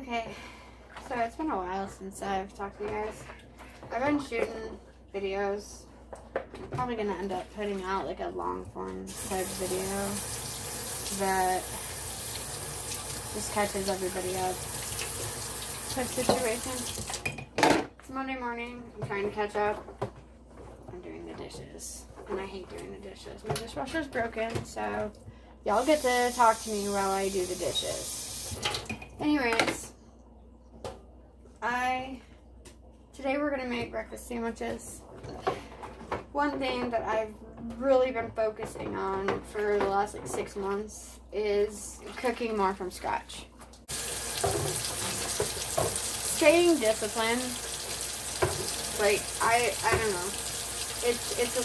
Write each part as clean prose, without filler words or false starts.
Okay, so it's been a while since I've talked to you guys. I've been shooting videos. I'm probably going to end up putting out like a long form type video that just catches everybody up type situation. It's Monday morning. I'm trying to catch up. I'm doing the dishes. And I hate doing the dishes. My dishwasher's broken, so y'all get to talk to me while I do the dishes. Anyways, today we're going to make breakfast sandwiches. One thing that I've really been focusing on for the last like 6 months is cooking more from scratch. Staying disciplined, like, I don't know, it's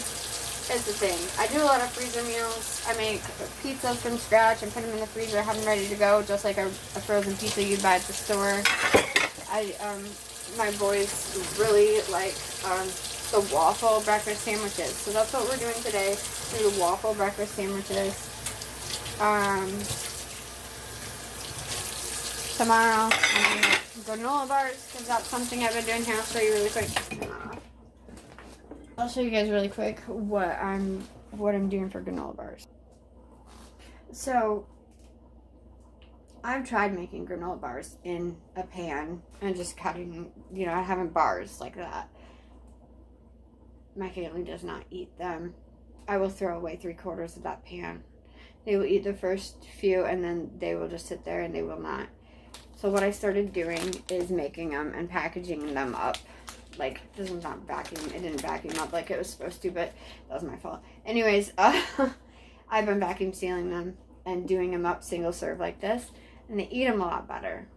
a thing. I do a lot of freezer meals. I make pizzas from scratch and put them in the freezer, have them ready to go, just like a frozen pizza you'd buy at the store. My boys really like the waffle breakfast sandwiches, so that's what we're doing today. Do the waffle breakfast sandwiches. Tomorrow I'm gonna make granola bars because that's something I've been doing here. I'll show you really quick. I'll show you guys really quick what I'm doing for granola bars. So I've tried making granola bars in a pan and just cutting, having bars like that. My family does not eat them. I will throw away 3/4 of that pan. They will eat the first few and then they will just sit there and they will not. So what I started doing is making them and packaging them up. Like, this one's not vacuum. It didn't vacuum up like it was supposed to, but that was my fault. Anyways, I've been vacuum sealing them and doing them up single serve like this. And they eat them a lot better.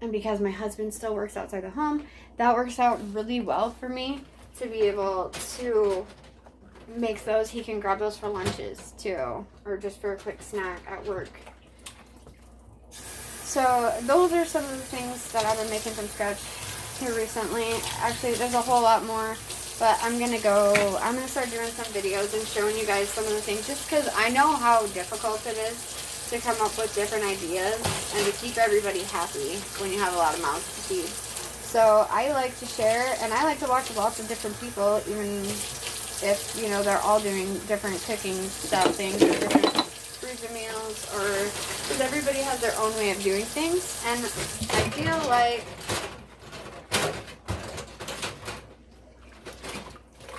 And because my husband still works outside the home, that works out really well for me to be able to make those. He can grab those for lunches too, or just for a quick snack at work. So those are some of the things that I've been making from scratch here recently. Actually, there's a whole lot more, but I'm gonna start doing some videos and showing you guys some of the things, just because I know how difficult it is to come up with different ideas and to keep everybody happy when you have a lot of mouths to feed. So I like to share, and I like to watch lots of different people, even if, they're all doing different cooking style things or different freezer meals, or because everybody has their own way of doing things. And I feel like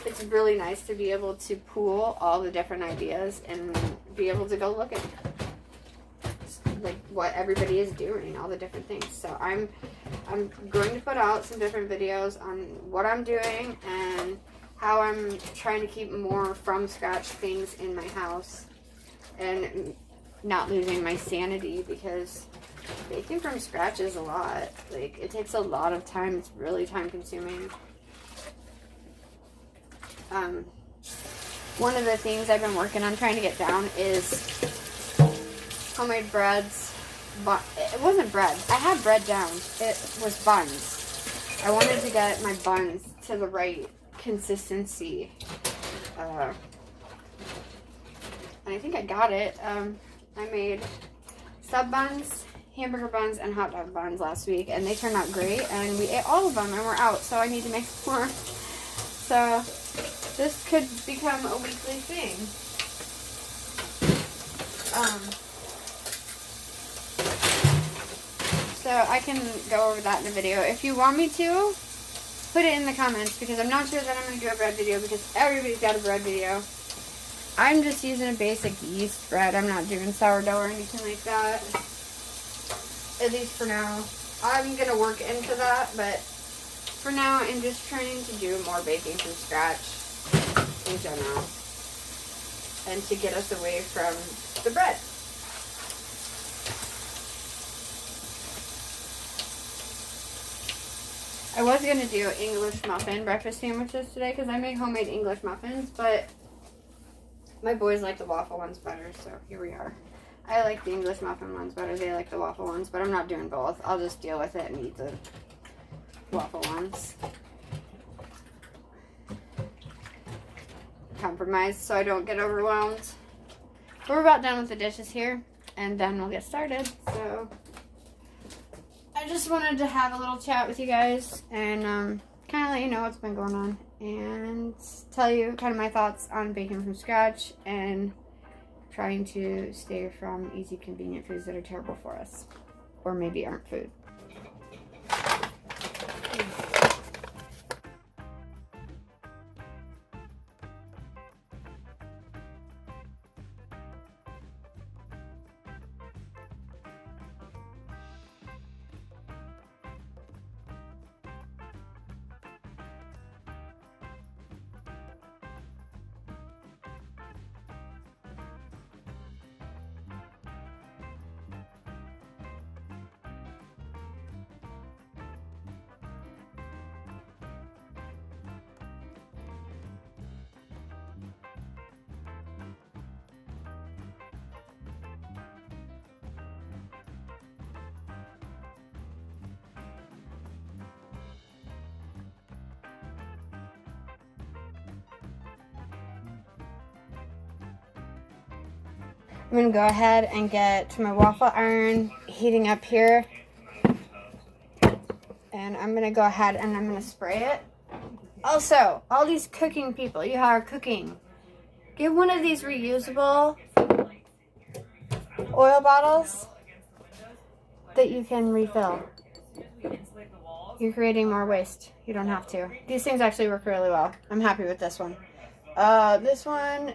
it's really nice to be able to pool all the different ideas and be able to go look at like what everybody is doing, all the different things. So I'm going to put out some different videos on what I'm doing and how I'm trying to keep more from scratch things in my house and not losing my sanity, because baking from scratch is a lot. Like, it takes a lot of time. It's really time consuming. One of the things I've been working on trying to get down is homemade breads. But it wasn't bread. I had bread down. It was buns. I wanted to get my buns to the right consistency. And I think I got it. I made sub buns, hamburger buns, and hot dog buns last week, and they turned out great, and we ate all of them, and we're out, so I need to make more. So this could become a weekly thing. So I can go over that in a video. If you want me to, put it in the comments, because I'm not sure that I'm going to do a bread video, because everybody's got a bread video. I'm just using a basic yeast bread. I'm not doing sourdough or anything like that. At least for now. I'm going to work into that, but for now I'm just trying to do more baking from scratch in general. And to get us away from the bread. I was going to do English muffin breakfast sandwiches today because I make homemade English muffins, but my boys like the waffle ones better, so here we are. I like the English muffin ones better. They like the waffle ones, but I'm not doing both. I'll just deal with it and eat the waffle ones. Compromise so I don't get overwhelmed. We're about done with the dishes here, and then we'll get started. So I just wanted to have a little chat with you guys and kind of let you know what's been going on and tell you kind of my thoughts on baking from scratch and trying to stay from easy, convenient foods that are terrible for us or maybe aren't food. I'm going to go ahead and get my waffle iron heating up here. And I'm going to go ahead and I'm going to spray it. Also, all these cooking people, you are cooking. Get one of these reusable oil bottles that you can refill. You're creating more waste. You don't have to. These things actually work really well. I'm happy with this one. This one...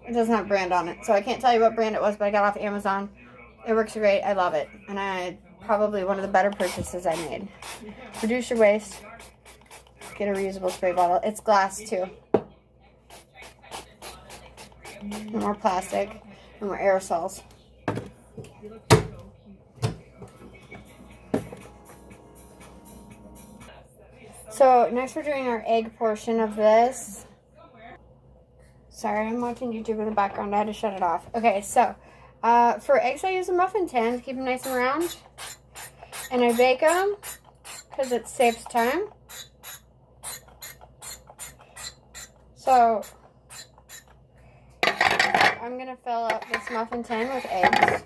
It doesn't have a brand on it, so I can't tell you what brand it was, but I got it off Amazon. It works great. I love it. And probably one of the better purchases I made. Reduce your waste. Get a reusable spray bottle. It's glass, too. No more plastic. No more aerosols. So, next we're doing our egg portion of this. Sorry, I'm watching YouTube in the background. I had to shut it off. Okay, so for eggs, I use a muffin tin to keep them nice and round. And I bake them because it saves time. So I'm going to fill up this muffin tin with eggs.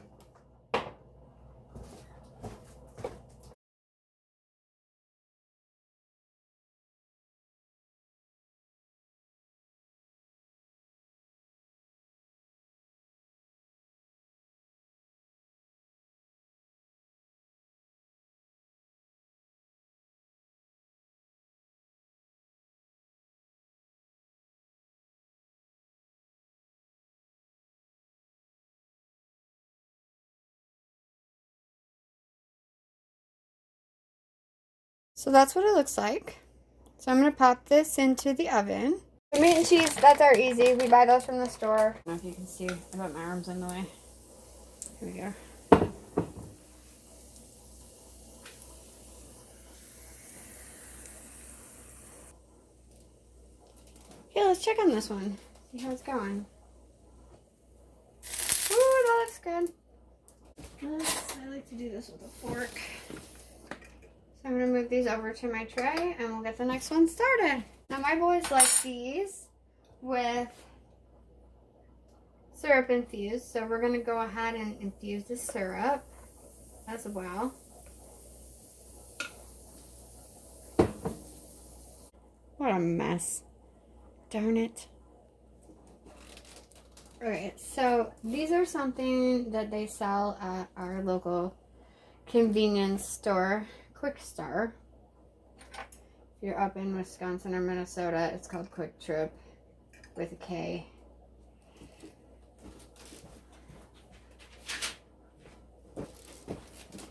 So that's what it looks like. So I'm going to pop this into the oven. The meat and cheese, that's our easy. We buy those from the store. I don't know if you can see. I got my arms in the way. Here we go. Okay, let's check on this one. See how it's going. Ooh, that looks good. I like to do this with a fork. So I'm going to move these over to my tray and we'll get the next one started. Now my boys like these with syrup infused. So we're going to go ahead and infuse the syrup as well. What a mess. Darn it. Alright, so these are something that they sell at our local convenience store, Quick Star. If you're up in Wisconsin or Minnesota, it's called Quick Trip with a K.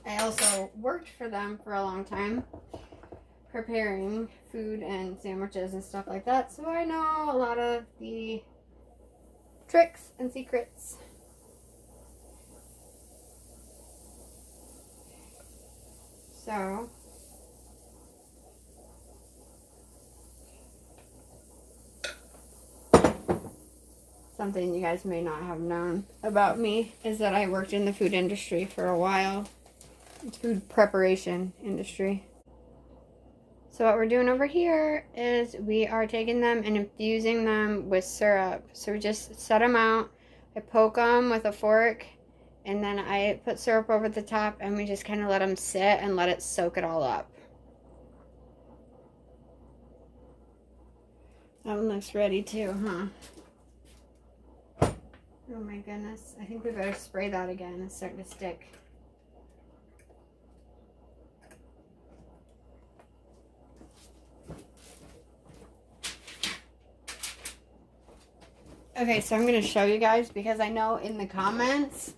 I also worked for them for a long time, preparing food and sandwiches and stuff like that, so I know a lot of the tricks and secrets. So something you guys may not have known about me is that I worked in the food industry for a while. Food preparation industry. So what we're doing over here is we are taking them and infusing them with syrup. So we just set them out. I poke them with a fork And then I put syrup over the top, and we just kind of let them sit and let it soak it all up. That one looks ready too, huh? Oh my goodness. I think we better spray that again. It's starting to stick. Okay, so I'm going to show you guys, because I know in the comments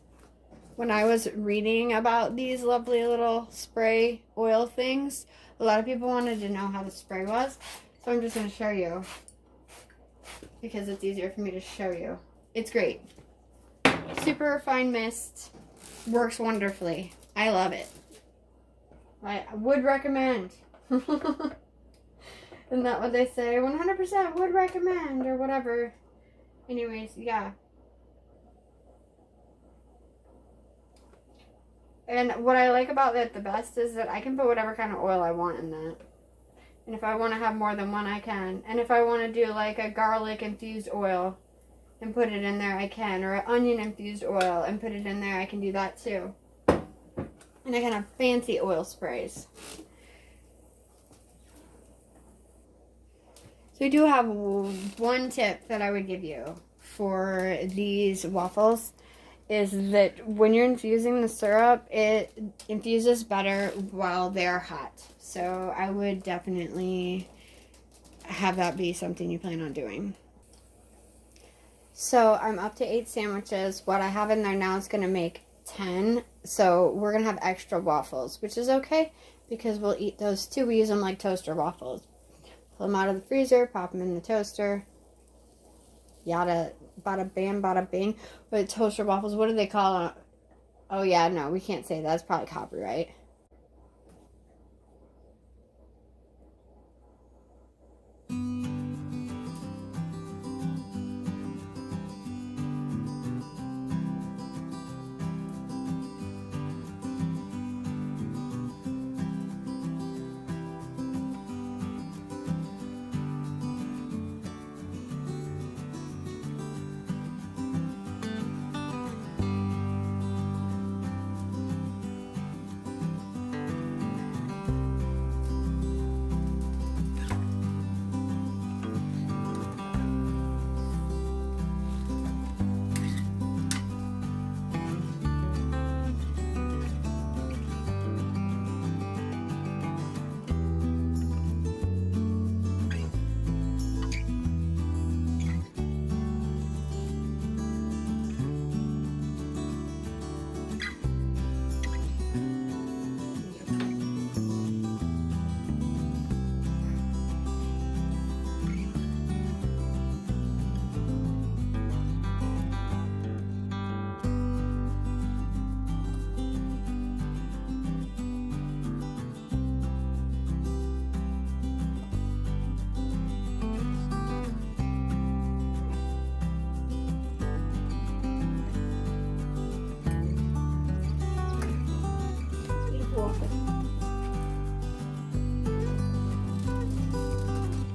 when I was reading about these lovely little spray oil things, a lot of people wanted to know how the spray was. So I'm just going to show you, because it's easier for me to show you. It's great. Super fine mist. Works wonderfully. I love it. I would recommend. Isn't that what they say? 100% would recommend, or whatever. Anyways, yeah. And what I like about it the best is that I can put whatever kind of oil I want in that. And if I want to have more than one, I can. And if I want to do like a garlic infused oil and put it in there, I can. Or an onion infused oil and put it in there, I can do that too. And I can have fancy oil sprays. So we do have one tip that I would give you for these waffles, is that when you're infusing the syrup, it infuses better while they're hot. So I would definitely have that be something you plan on doing. So I'm up to 8 sandwiches. What I have in there now is going to make 10. So we're going to have extra waffles, which is okay because we'll eat those too. We use them like toaster waffles. Pull them out of the freezer, pop them in the toaster. Yada, bada bam, bada bing. But toaster waffles, what do they call them? Oh yeah, no, we can't say that. That's probably copyright.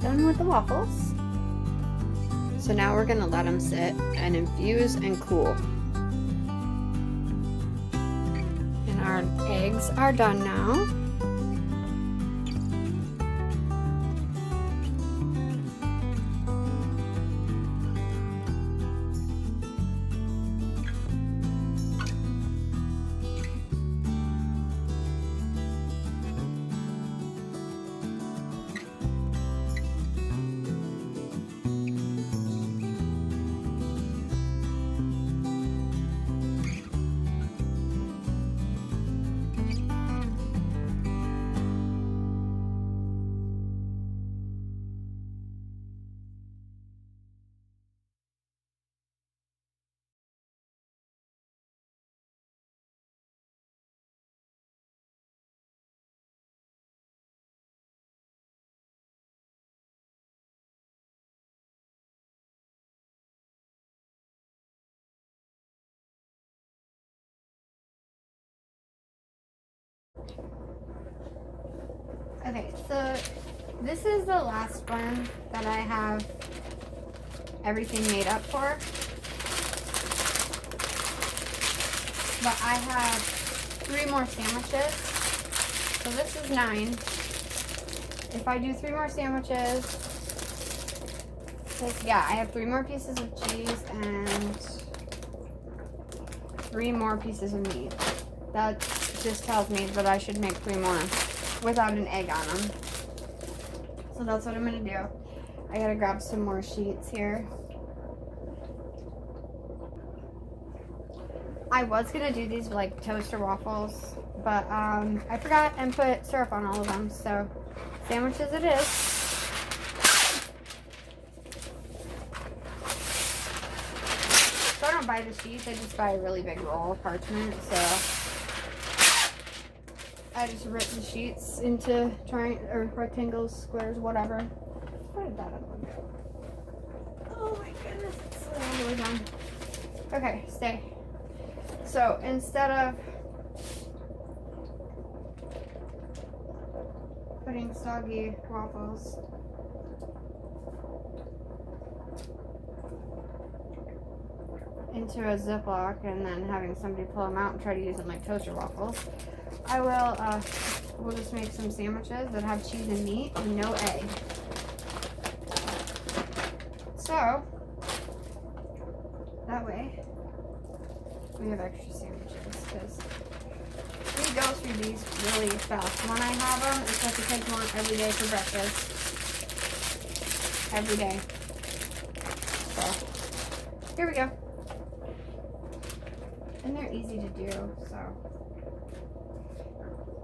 Done with the waffles. So now we're gonna let them sit and infuse and cool. And our eggs are done now. Okay, so this is the last one that I have everything made up for. but I have 3 more sandwiches. So this is 9. If I do 3 more sandwiches, yeah, I have 3 more pieces of cheese and 3 more pieces of meat. That just tells me that I should make 3 more without an egg on them. So that's what I'm gonna do. I gotta grab some more sheets here. I was gonna do these like toaster waffles, but I forgot and put syrup on all of them. So sandwiches it is. So I don't buy the sheets, I just buy a really big roll of parchment. So I just rip the sheets into rectangles, squares, whatever. Where did that one go? Oh my goodness, it's all the way down. Okay, stay. So instead of putting soggy waffles into a Ziploc and then having somebody pull them out and try to use them like toaster waffles, I will, we'll just make some sandwiches that have cheese and meat and no egg. So, that way, we have extra sandwiches, because we go through these really fast. When I have them, it's like I take one every day for breakfast. Every day. So, here we go. And they're easy to do, so.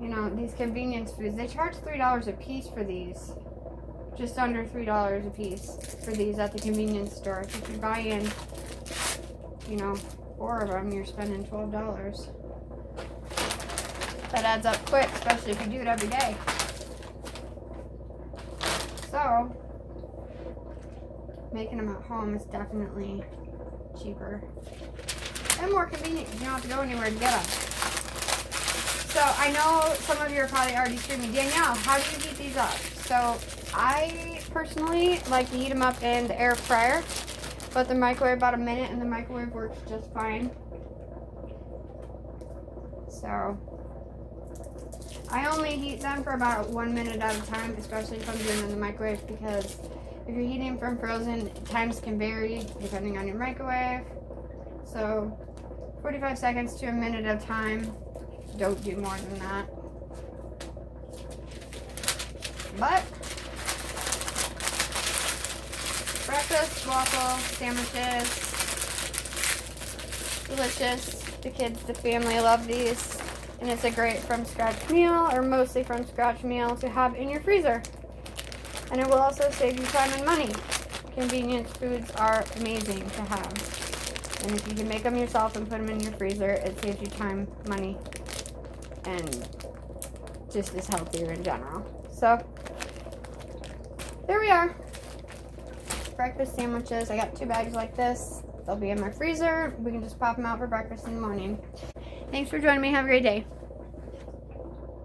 You know, these convenience foods, they charge $3 a piece for these. Just under $3 a piece for these at the convenience store. If you buy in, you know, 4 of them, you're spending $12. That adds up quick, especially if you do it every day. So, making them at home is definitely cheaper and more convenient. You don't have to go anywhere to get them. So, I know some of you are probably already screaming, Danielle, how do you heat these up? So, I personally like to heat them up in the air fryer. But the microwave about a minute, and the microwave works just fine. So I only heat them for about 1 minute at a time, especially if I'm doing it in the microwave, because if you're heating from frozen, times can vary depending on your microwave. So 45 seconds to a minute at a time. Don't do more than that. But breakfast, waffle, sandwiches, delicious. The kids, the family love these. And it's a great from scratch meal, or mostly from scratch meal, to have in your freezer. And it will also save you time and money. Convenience foods are amazing to have. And if you can make them yourself and put them in your freezer, it saves you time, money, and just is healthier in general. So, there we are. Breakfast sandwiches. I got 2 bags like this. They'll be in my freezer. We can just pop them out for breakfast in the morning. Thanks for joining me. Have a great day.